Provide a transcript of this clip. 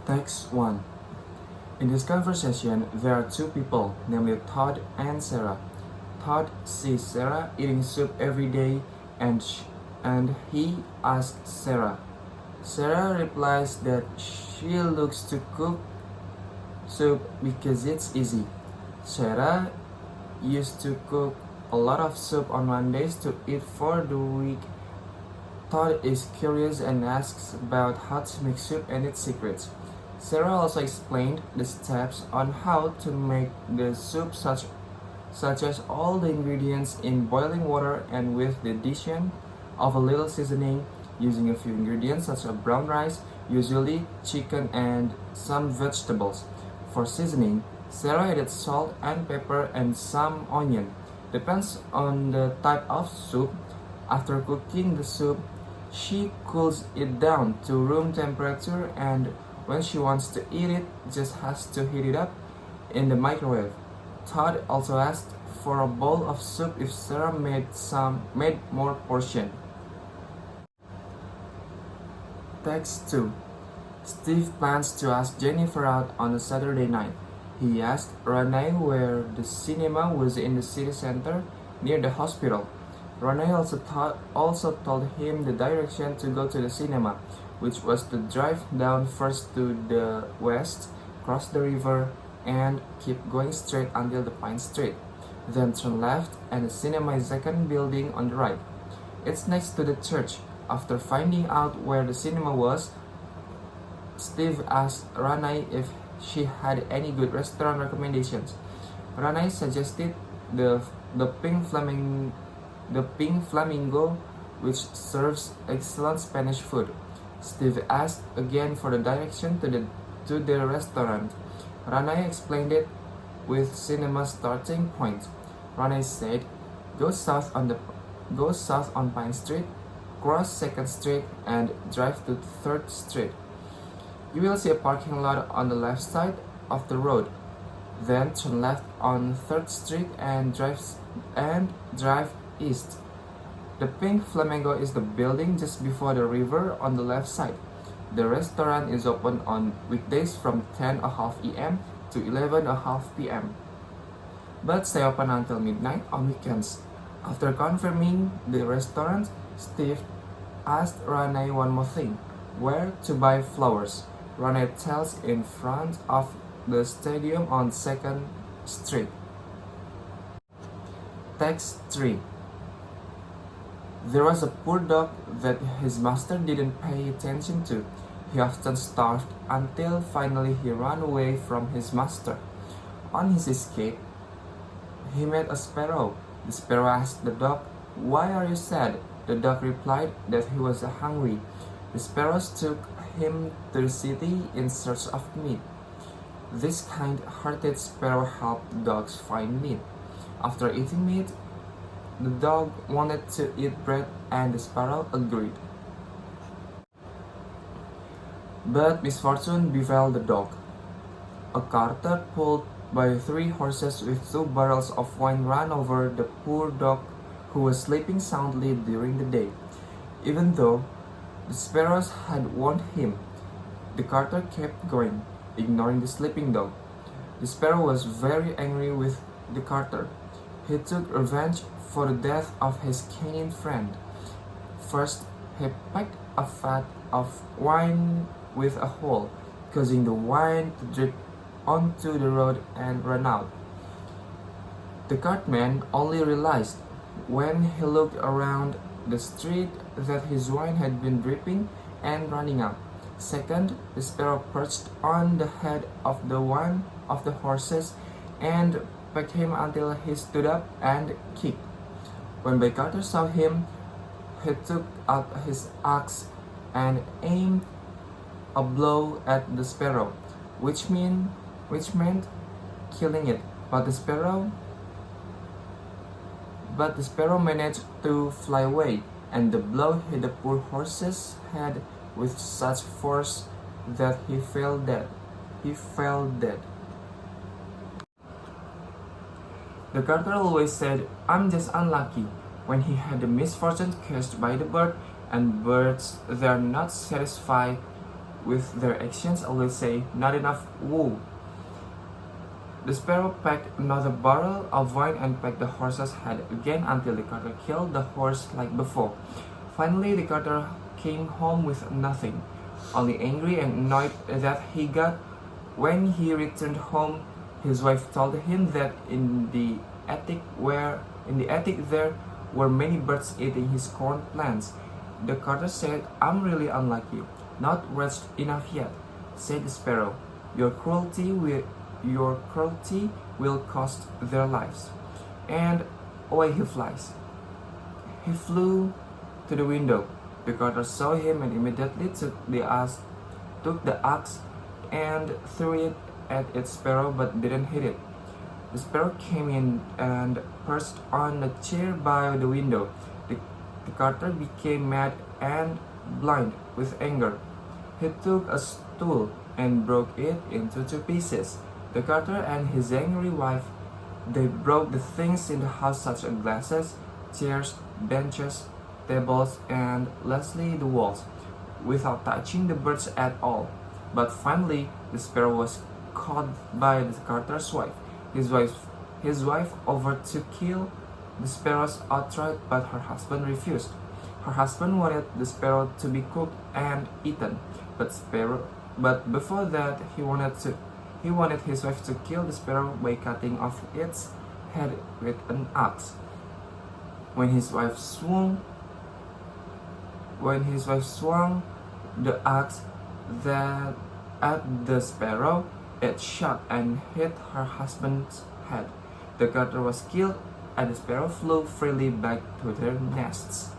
Text 1. In this conversation, there are two people, namely Todd and Sarah. Todd sees Sarah eating soup every day and he asks Sarah. Sarah replies that she looks to cook soup because it's easy. Sarah used to cook a lot of soup on Mondays to eat for the week. Todd is curious and asks about how to make soup and its secrets. Sarah also explained the steps on how to make the soup such as all the ingredients in boiling water and with the addition of a little seasoning using a few ingredients such as brown rice, usually chicken and some vegetables. For seasoning, Sarah added salt and pepper and some onion. Depends on the type of soup. After cooking the soup, she cools it down to room temperature and when she wants to eat it, just has to heat it up in the microwave. Todd also asked for a bowl of soup if Sarah made more portion. Text 2. Steve plans to ask Jennifer out on a Saturday night. He asked Renee where the cinema was in the city center near the hospital. Renee also told him the direction to go to the cinema, which was to drive down first to the west, cross the river, and keep going straight until the Pine Street. Then turn left and the cinema is second building on the right. It's next to the church. After finding out where the cinema was, Steve asked Renee if she had any good restaurant recommendations. Renee suggested the Pink Flamingo, which serves excellent Spanish food. Steve asked again for the direction to the restaurant. Renee explained it with cinema starting point. Renee said, go south on Pine Street, cross 2nd Street, and drive to 3rd Street. You will see a parking lot on the left side of the road. Then turn left on 3rd Street and drive east. The Pink Flamingo is the building just before the river on the left side. The restaurant is open on weekdays from 10:30 a.m. to 11:30 p.m. but stay open until midnight on weekends. After confirming the restaurant, Steve asked Renee one more thing: where to buy flowers. Renee tells in front of the stadium on 2nd Street. Text 3. There was a poor dog that his master didn't pay attention to. He often starved until finally he ran away from his master. On his escape, he met a sparrow. The sparrow asked the dog, "Why are you sad?" The dog replied that he was hungry. The sparrows took him to the city in search of meat. This kind-hearted sparrow helped dogs find meat. After eating meat, the dog wanted to eat bread and the sparrow agreed. But misfortune befell the dog. A carter pulled by 3 horses with 2 barrels of wine ran over the poor dog who was sleeping soundly during the day. Even though the sparrows had warned him, the carter kept going, ignoring the sleeping dog. The sparrow was very angry with the carter. He took revenge for the death of his canine friend. First, he packed a vat of wine with a hole, causing the wine to drip onto the road and run out. The cartman only realized when he looked around the street that his wine had been dripping and running out. Second, the sparrow perched on the head of one of the horses and pecked him until he stood up and kicked. When the carter saw him, he took out his axe and aimed a blow at the sparrow, which meant killing it. But the sparrow managed to fly away, and the blow hit the poor horse's head with such force that he fell dead. The carter always said, "I'm just unlucky," when he had the misfortune caused by the bird, and birds, they are not satisfied with their actions always say, "Not enough wool." The sparrow packed another barrel of wine and pecked the horse's head again until the carter killed the horse like before. Finally, the carter came home with nothing, only angry and annoyed that he got. When he returned home, his wife told him that in the attic there were many birds eating his corn plants. The carter said, "I'm really unlucky, not rest enough yet," said the sparrow. Your cruelty will cost their lives." And away he flies. He flew to the window. The carter saw him and immediately took the axe and threw it at its sparrow but didn't hit it. The sparrow came in and perched on a chair by the window. The carter became mad and blind with anger. He took a stool and broke it into 2 pieces. The carter and his angry wife, they broke the things in the house such as glasses, chairs, benches, tables, and lastly the walls, without touching the birds at all. But finally, the sparrow was caught by the carter's wife. His wife offered to kill the sparrows outright, but her husband refused. Her husband wanted the sparrow to be cooked and eaten, but before that he wanted his wife to kill the sparrow by cutting off its head with an axe. When his wife swung the axe at the sparrow, it shot and hit her husband's head. The carter was killed, and the sparrow flew freely back to their nests.